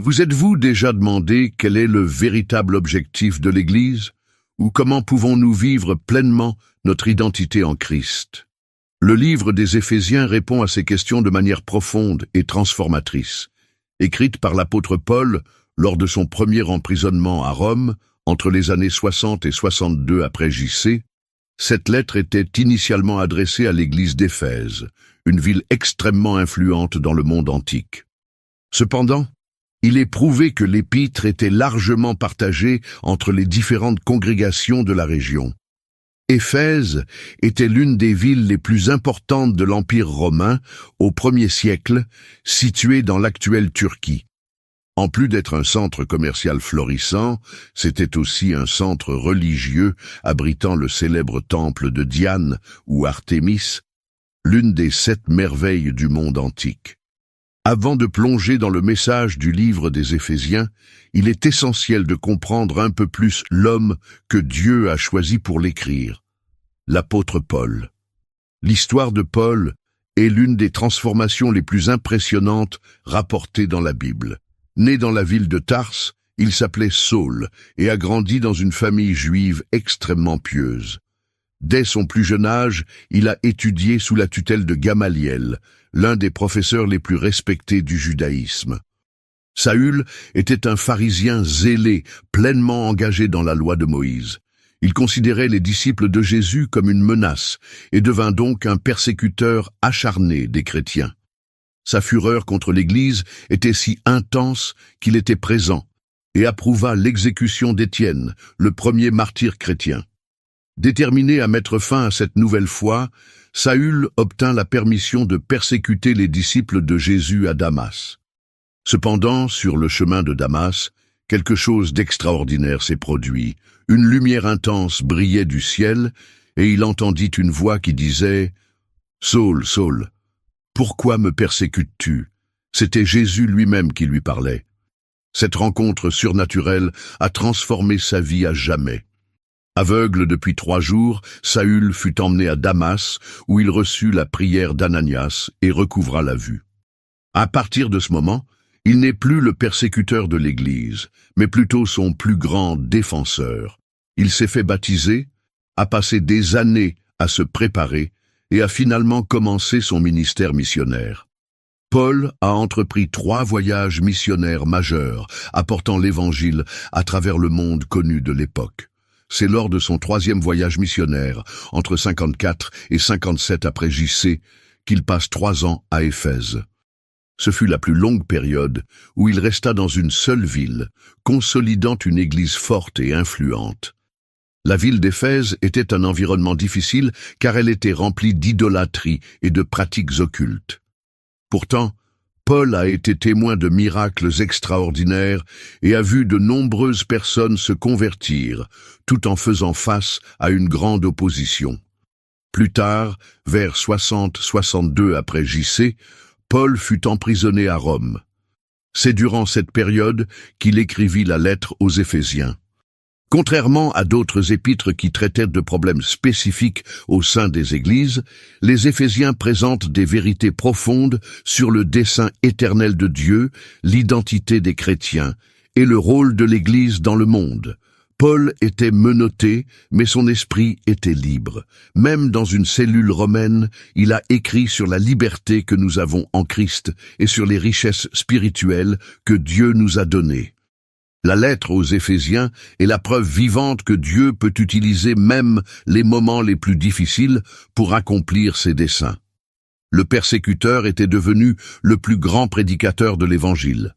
Vous êtes-vous déjà demandé quel est le véritable objectif de l'Église, ou comment pouvons-nous vivre pleinement notre identité en Christ? Le livre des Éphésiens répond à ces questions de manière profonde et transformatrice. Écrite par l'apôtre Paul lors de son premier emprisonnement à Rome, entre les années 60 et 62 après J.C., cette lettre était initialement adressée à l'église d'Éphèse, une ville extrêmement influente dans le monde antique. Cependant, il est prouvé que l'épître était largement partagée entre les différentes congrégations de la région. Éphèse était l'une des villes les plus importantes de l'Empire romain au 1er siècle, située dans l'actuelle Turquie. En plus d'être un centre commercial florissant, c'était aussi un centre religieux abritant le célèbre temple de Diane ou Artémis, l'une des 7 merveilles du monde antique. Avant de plonger dans le message du livre des Éphésiens, il est essentiel de comprendre un peu plus l'homme que Dieu a choisi pour l'écrire, l'apôtre Paul. L'histoire de Paul est l'une des transformations les plus impressionnantes rapportées dans la Bible. Né dans la ville de Tarse, il s'appelait Saul et a grandi dans une famille juive extrêmement pieuse. Dès son plus jeune âge, il a étudié sous la tutelle de Gamaliel, l'un des professeurs les plus respectés du judaïsme. Saül était un pharisien zélé, pleinement engagé dans la loi de Moïse. Il considérait les disciples de Jésus comme une menace et devint donc un persécuteur acharné des chrétiens. Sa fureur contre l'Église était si intense qu'il était présent et approuva l'exécution d'Étienne, le premier martyr chrétien. Déterminé à mettre fin à cette nouvelle foi, Saül obtint la permission de persécuter les disciples de Jésus à Damas. Cependant, sur le chemin de Damas, quelque chose d'extraordinaire s'est produit. Une lumière intense brillait du ciel, et il entendit une voix qui disait « Saul, Saul, pourquoi me persécutes-tu » C'était Jésus lui-même qui lui parlait. Cette rencontre surnaturelle a transformé sa vie à jamais. Aveugle depuis 3 jours, Saül fut emmené à Damas, où il reçut la prière d'Ananias et recouvra la vue. À partir de ce moment, il n'est plus le persécuteur de l'Église, mais plutôt son plus grand défenseur. Il s'est fait baptiser, a passé des années à se préparer et a finalement commencé son ministère missionnaire. Paul a entrepris 3 voyages missionnaires majeurs, apportant l'Évangile à travers le monde connu de l'époque. C'est lors de son 3e voyage missionnaire, entre 54 et 57 après J.C., qu'il passe 3 ans à Éphèse. Ce fut la plus longue période où il resta dans une seule ville, consolidant une église forte et influente. La ville d'Éphèse était un environnement difficile car elle était remplie d'idolâtrie et de pratiques occultes. Pourtant, Paul a été témoin de miracles extraordinaires et a vu de nombreuses personnes se convertir, tout en faisant face à une grande opposition. Plus tard, vers 60-62 après J.C., Paul fut emprisonné à Rome. C'est durant cette période qu'il écrivit la lettre aux Éphésiens. Contrairement à d'autres épîtres qui traitaient de problèmes spécifiques au sein des églises, les Éphésiens présentent des vérités profondes sur le dessein éternel de Dieu, l'identité des chrétiens et le rôle de l'Église dans le monde. Paul était menotté, mais son esprit était libre. Même dans une cellule romaine, il a écrit sur la liberté que nous avons en Christ et sur les richesses spirituelles que Dieu nous a données. La lettre aux Éphésiens est la preuve vivante que Dieu peut utiliser même les moments les plus difficiles pour accomplir ses desseins. Le persécuteur était devenu le plus grand prédicateur de l'Évangile.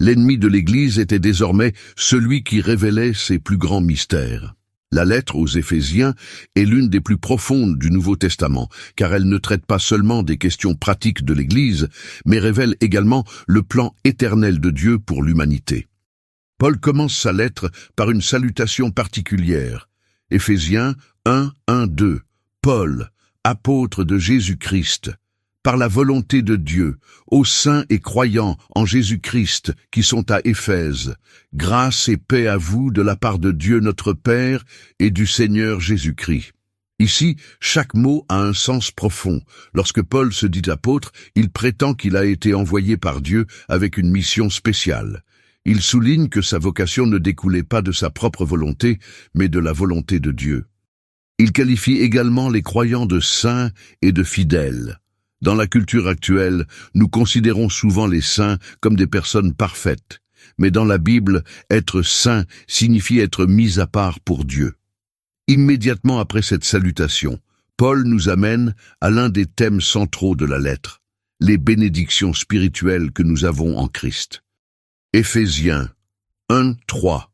L'ennemi de l'Église était désormais celui qui révélait ses plus grands mystères. La lettre aux Éphésiens est l'une des plus profondes du Nouveau Testament, car elle ne traite pas seulement des questions pratiques de l'Église, mais révèle également le plan éternel de Dieu pour l'humanité. Paul commence sa lettre par une salutation particulière. Éphésiens 1:1-2. Paul, apôtre de Jésus-Christ, par la volonté de Dieu, aux saints et croyants en Jésus-Christ qui sont à Éphèse, grâce et paix à vous de la part de Dieu notre Père et du Seigneur Jésus-Christ. Ici, chaque mot a un sens profond. Lorsque Paul se dit apôtre, il prétend qu'il a été envoyé par Dieu avec une mission spéciale. Il souligne que sa vocation ne découlait pas de sa propre volonté, mais de la volonté de Dieu. Il qualifie également les croyants de saints et de fidèles. Dans la culture actuelle, nous considérons souvent les saints comme des personnes parfaites. Mais dans la Bible, être saint signifie être mis à part pour Dieu. Immédiatement après cette salutation, Paul nous amène à l'un des thèmes centraux de la lettre, les bénédictions spirituelles que nous avons en Christ. Éphésiens 1:3.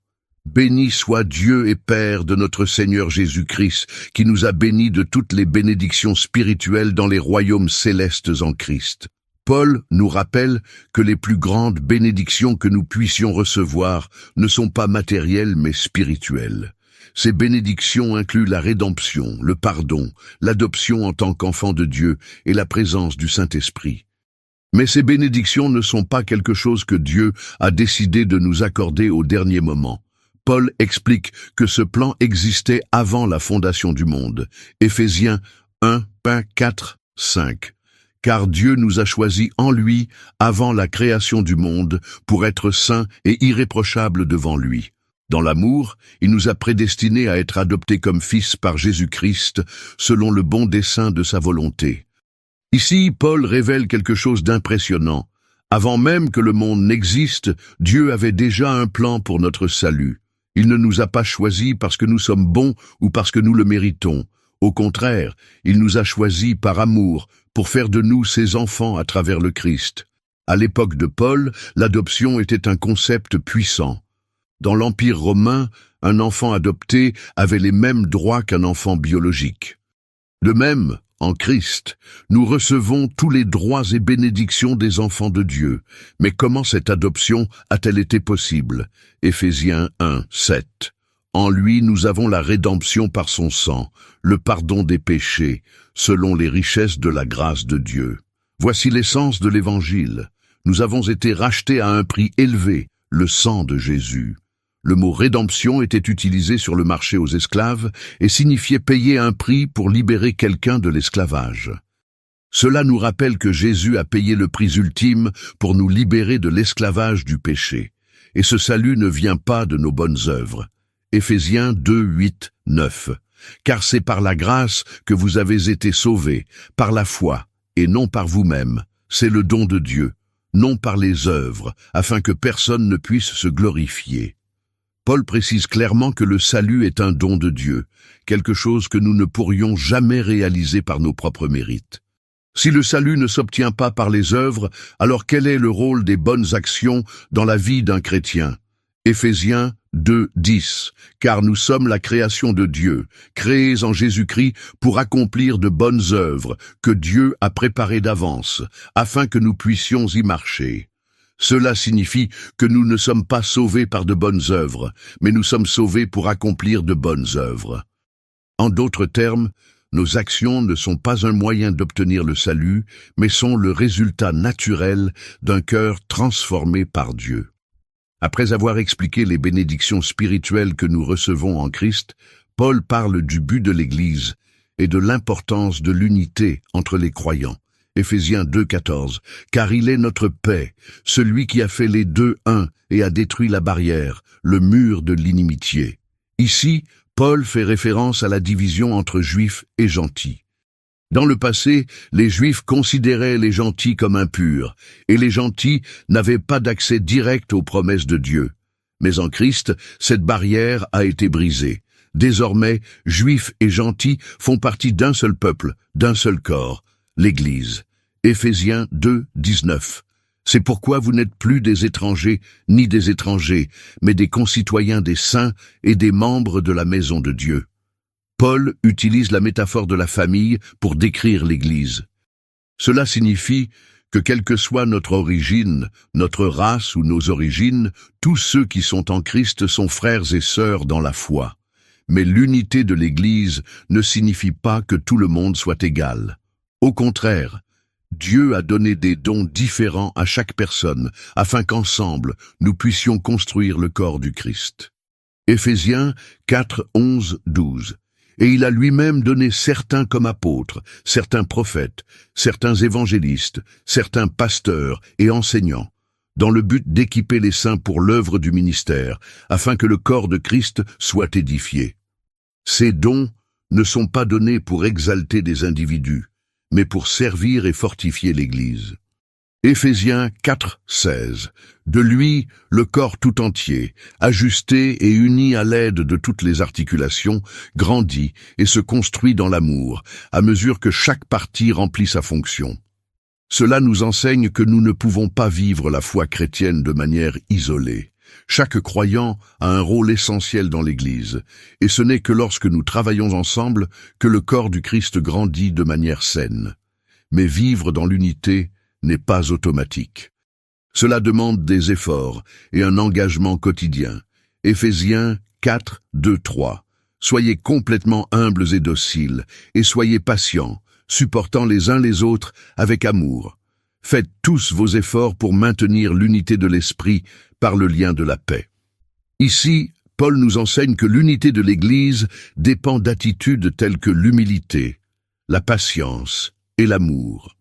Béni soit Dieu et Père de notre Seigneur Jésus-Christ, qui nous a bénis de toutes les bénédictions spirituelles dans les royaumes célestes en Christ. Paul nous rappelle que les plus grandes bénédictions que nous puissions recevoir ne sont pas matérielles mais spirituelles. Ces bénédictions incluent la rédemption, le pardon, l'adoption en tant qu'enfant de Dieu et la présence du Saint-Esprit. Mais ces bénédictions ne sont pas quelque chose que Dieu a décidé de nous accorder au dernier moment. Paul explique que ce plan existait avant la fondation du monde. Éphésiens 1:4-5. Car Dieu nous a choisis en lui avant la création du monde pour être saints et irréprochables devant lui. Dans l'amour, il nous a prédestinés à être adoptés comme fils par Jésus-Christ selon le bon dessein de sa volonté. Ici, Paul révèle quelque chose d'impressionnant. Avant même que le monde n'existe, Dieu avait déjà un plan pour notre salut. Il ne nous a pas choisis parce que nous sommes bons ou parce que nous le méritons. Au contraire, il nous a choisis par amour pour faire de nous ses enfants à travers le Christ. À l'époque de Paul, l'adoption était un concept puissant. Dans l'Empire romain, un enfant adopté avait les mêmes droits qu'un enfant biologique. De même, en Christ, nous recevons tous les droits et bénédictions des enfants de Dieu. Mais comment cette adoption a-t-elle été possible? Éphésiens 1:7. En lui, nous avons la rédemption par son sang, le pardon des péchés, selon les richesses de la grâce de Dieu. Voici l'essence de l'Évangile. Nous avons été rachetés à un prix élevé, le sang de Jésus. Le mot « rédemption » était utilisé sur le marché aux esclaves et signifiait payer un prix pour libérer quelqu'un de l'esclavage. Cela nous rappelle que Jésus a payé le prix ultime pour nous libérer de l'esclavage du péché. Et ce salut ne vient pas de nos bonnes œuvres. Éphésiens 2:8-9. Car c'est par la grâce que vous avez été sauvés, par la foi, et non par vous-même. C'est le don de Dieu, non par les œuvres, afin que personne ne puisse se glorifier. Paul précise clairement que le salut est un don de Dieu, quelque chose que nous ne pourrions jamais réaliser par nos propres mérites. Si le salut ne s'obtient pas par les œuvres, alors quel est le rôle des bonnes actions dans la vie d'un chrétien? Éphésiens 2:10. Car nous sommes la création de Dieu, créés en Jésus-Christ pour accomplir de bonnes œuvres que Dieu a préparées d'avance, afin que nous puissions y marcher. Cela signifie que nous ne sommes pas sauvés par de bonnes œuvres, mais nous sommes sauvés pour accomplir de bonnes œuvres. En d'autres termes, nos actions ne sont pas un moyen d'obtenir le salut, mais sont le résultat naturel d'un cœur transformé par Dieu. Après avoir expliqué les bénédictions spirituelles que nous recevons en Christ, Paul parle du but de l'Église et de l'importance de l'unité entre les croyants. Éphésiens 2:14. Car il est notre paix, celui qui a fait les deux un et a détruit la barrière, le mur de l'inimitié. Ici, Paul fait référence à la division entre juifs et gentils. Dans le passé, les Juifs considéraient les gentils comme impurs, et les gentils n'avaient pas d'accès direct aux promesses de Dieu. Mais en Christ, cette barrière a été brisée. Désormais, Juifs et gentils font partie d'un seul peuple, d'un seul corps, l'Église. Éphésiens 2:19. C'est pourquoi vous n'êtes plus des étrangers ni des étrangers, mais des concitoyens des saints et des membres de la maison de Dieu. Paul utilise la métaphore de la famille pour décrire l'Église. Cela signifie que quelle que soit notre origine, notre race ou nos origines, tous ceux qui sont en Christ sont frères et sœurs dans la foi. Mais l'unité de l'Église ne signifie pas que tout le monde soit égal. Au contraire, Dieu a donné des dons différents à chaque personne, afin qu'ensemble, nous puissions construire le corps du Christ. Éphésiens 4:11-12. Et il a lui-même donné certains comme apôtres, certains prophètes, certains évangélistes, certains pasteurs et enseignants, dans le but d'équiper les saints pour l'œuvre du ministère, afin que le corps de Christ soit édifié. Ces dons ne sont pas donnés pour exalter des individus, mais pour servir et fortifier l'Église. Éphésiens 4, 16. De lui, le corps tout entier, ajusté et uni à l'aide de toutes les articulations, grandit et se construit dans l'amour, à mesure que chaque partie remplit sa fonction. Cela nous enseigne que nous ne pouvons pas vivre la foi chrétienne de manière isolée. Chaque croyant a un rôle essentiel dans l'Église, et ce n'est que lorsque nous travaillons ensemble que le corps du Christ grandit de manière saine. Mais vivre dans l'unité n'est pas automatique. Cela demande des efforts et un engagement quotidien. Éphésiens 4, 2, 3. Soyez complètement humbles et dociles, et soyez patients, supportant les uns les autres avec amour. Faites tous vos efforts pour maintenir l'unité de l'esprit par le lien de la paix. Ici, Paul nous enseigne que l'unité de l'Église dépend d'attitudes telles que l'humilité, la patience et l'amour.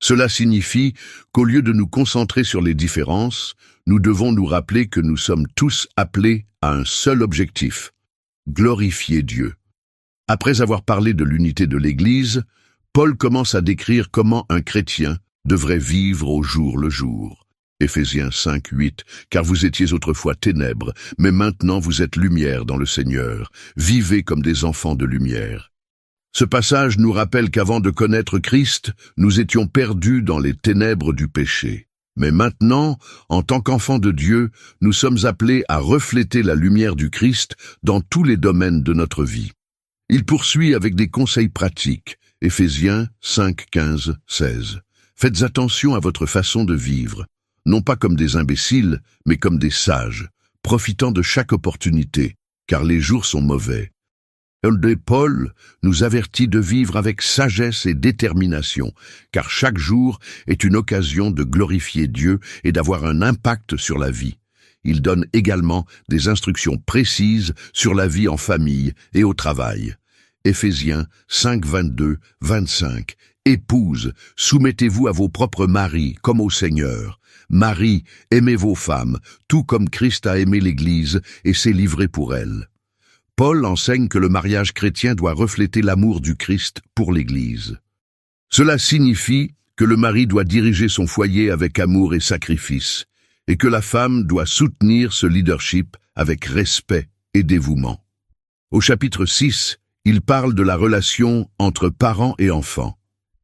Cela signifie qu'au lieu de nous concentrer sur les différences, nous devons nous rappeler que nous sommes tous appelés à un seul objectif, glorifier Dieu. Après avoir parlé de l'unité de l'Église, Paul commence à décrire comment un chrétien devrait vivre au jour le jour. Éphésiens 5, 8, « Car vous étiez autrefois ténèbres, mais maintenant vous êtes lumière dans le Seigneur. Vivez comme des enfants de lumière. » Ce passage nous rappelle qu'avant de connaître Christ, nous étions perdus dans les ténèbres du péché. Mais maintenant, en tant qu'enfants de Dieu, nous sommes appelés à refléter la lumière du Christ dans tous les domaines de notre vie. Il poursuit avec des conseils pratiques. Éphésiens 5, 15, 16. « Faites attention à votre façon de vivre, non pas comme des imbéciles, mais comme des sages, profitant de chaque opportunité, car les jours sont mauvais. » Paul nous avertit de vivre avec sagesse et détermination, car chaque jour est une occasion de glorifier Dieu et d'avoir un impact sur la vie. Il donne également des instructions précises sur la vie en famille et au travail. Éphésiens 5, 22, 25. « Épouses, soumettez-vous à vos propres maris comme au Seigneur. Maris, aimez vos femmes, tout comme Christ a aimé l'Église et s'est livré pour elle. » Paul enseigne que le mariage chrétien doit refléter l'amour du Christ pour l'Église. Cela signifie que le mari doit diriger son foyer avec amour et sacrifice, et que la femme doit soutenir ce leadership avec respect et dévouement. Au chapitre 6, il parle de la relation entre parents et enfants.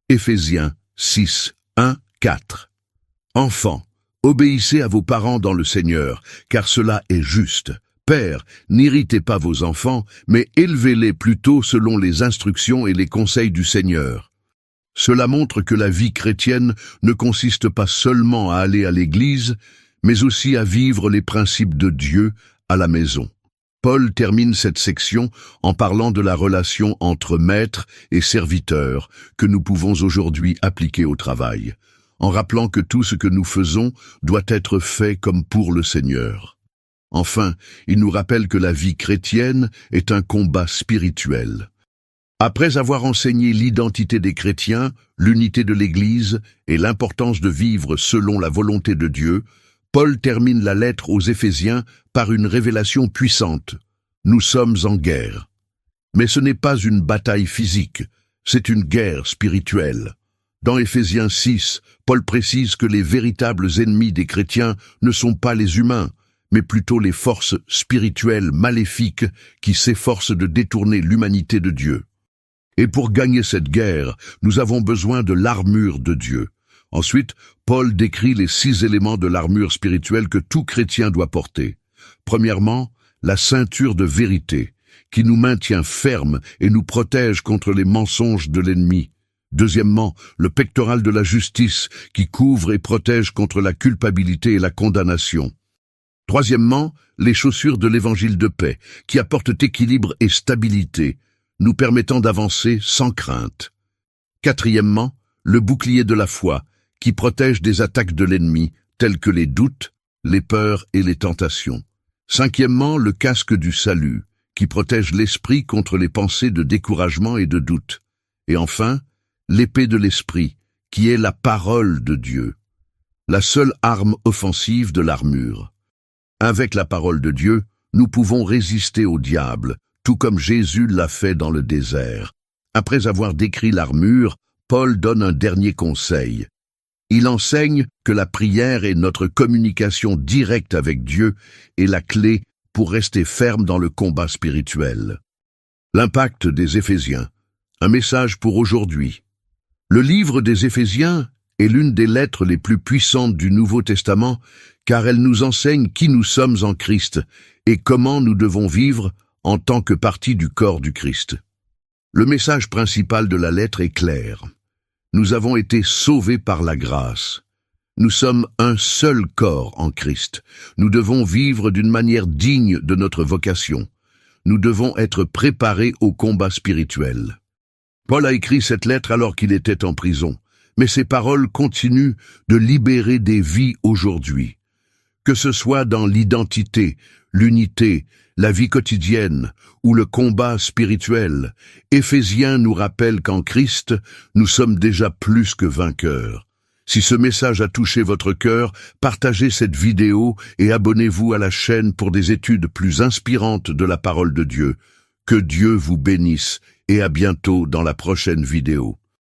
Éphésiens 6, 1, 4. « Enfants, obéissez à vos parents dans le Seigneur, car cela est juste. Pères, n'irritez pas vos enfants, mais élevez-les plutôt selon les instructions et les conseils du Seigneur. » Cela montre que la vie chrétienne ne consiste pas seulement à aller à l'église, mais aussi à vivre les principes de Dieu à la maison. Paul termine cette section en parlant de la relation entre maître et serviteur que nous pouvons aujourd'hui appliquer au travail, en rappelant que tout ce que nous faisons doit être fait comme pour le Seigneur. Enfin, il nous rappelle que la vie chrétienne est un combat spirituel. Après avoir enseigné l'identité des chrétiens, l'unité de l'Église et l'importance de vivre selon la volonté de Dieu, Paul termine la lettre aux Éphésiens par une révélation puissante. Nous sommes en guerre. Mais ce n'est pas une bataille physique, c'est une guerre spirituelle. Dans Éphésiens 6, Paul précise que les véritables ennemis des chrétiens ne sont pas les humains, mais plutôt les forces spirituelles maléfiques qui s'efforcent de détourner l'humanité de Dieu. Et pour gagner cette guerre, nous avons besoin de l'armure de Dieu. Ensuite, Paul décrit les 6 éléments de l'armure spirituelle que tout chrétien doit porter. Premièrement, la ceinture de vérité, qui nous maintient fermes et nous protège contre les mensonges de l'ennemi. Deuxièmement, le pectoral de la justice, qui couvre et protège contre la culpabilité et la condamnation. Troisièmement, les chaussures de l'évangile de paix, qui apportent équilibre et stabilité, nous permettant d'avancer sans crainte. Quatrièmement, le bouclier de la foi, qui protège des attaques de l'ennemi, telles que les doutes, les peurs et les tentations. Cinquièmement, le casque du salut, qui protège l'esprit contre les pensées de découragement et de doute. Et enfin, l'épée de l'esprit, qui est la parole de Dieu. la seule arme offensive de l'armure. Avec la parole de Dieu, nous pouvons résister au diable, tout comme Jésus l'a fait dans le désert. Après avoir décrit l'armure, Paul donne un dernier conseil. Il enseigne que la prière et notre communication directe avec Dieu est la clé pour rester ferme dans le combat spirituel. L'impact des Éphésiens. Un message pour aujourd'hui. Le livre des Éphésiens est l'une des lettres les plus puissantes du Nouveau Testament car elle nous enseigne qui nous sommes en Christ et comment nous devons vivre en tant que partie du corps du Christ. Le message principal de la lettre est clair. Nous avons été sauvés par la grâce. Nous sommes un seul corps en Christ. Nous devons vivre d'une manière digne de notre vocation. Nous devons être préparés au combat spirituel. Paul a écrit cette lettre alors qu'il était en prison, mais ses paroles continuent de libérer des vies aujourd'hui. Que ce soit dans l'identité, l'unité, la vie quotidienne ou le combat spirituel, Éphésiens nous rappelle qu'en Christ, nous sommes déjà plus que vainqueurs. Si ce message a touché votre cœur, partagez cette vidéo et abonnez-vous à la chaîne pour des études plus inspirantes de la parole de Dieu. Que Dieu vous bénisse et à bientôt dans la prochaine vidéo.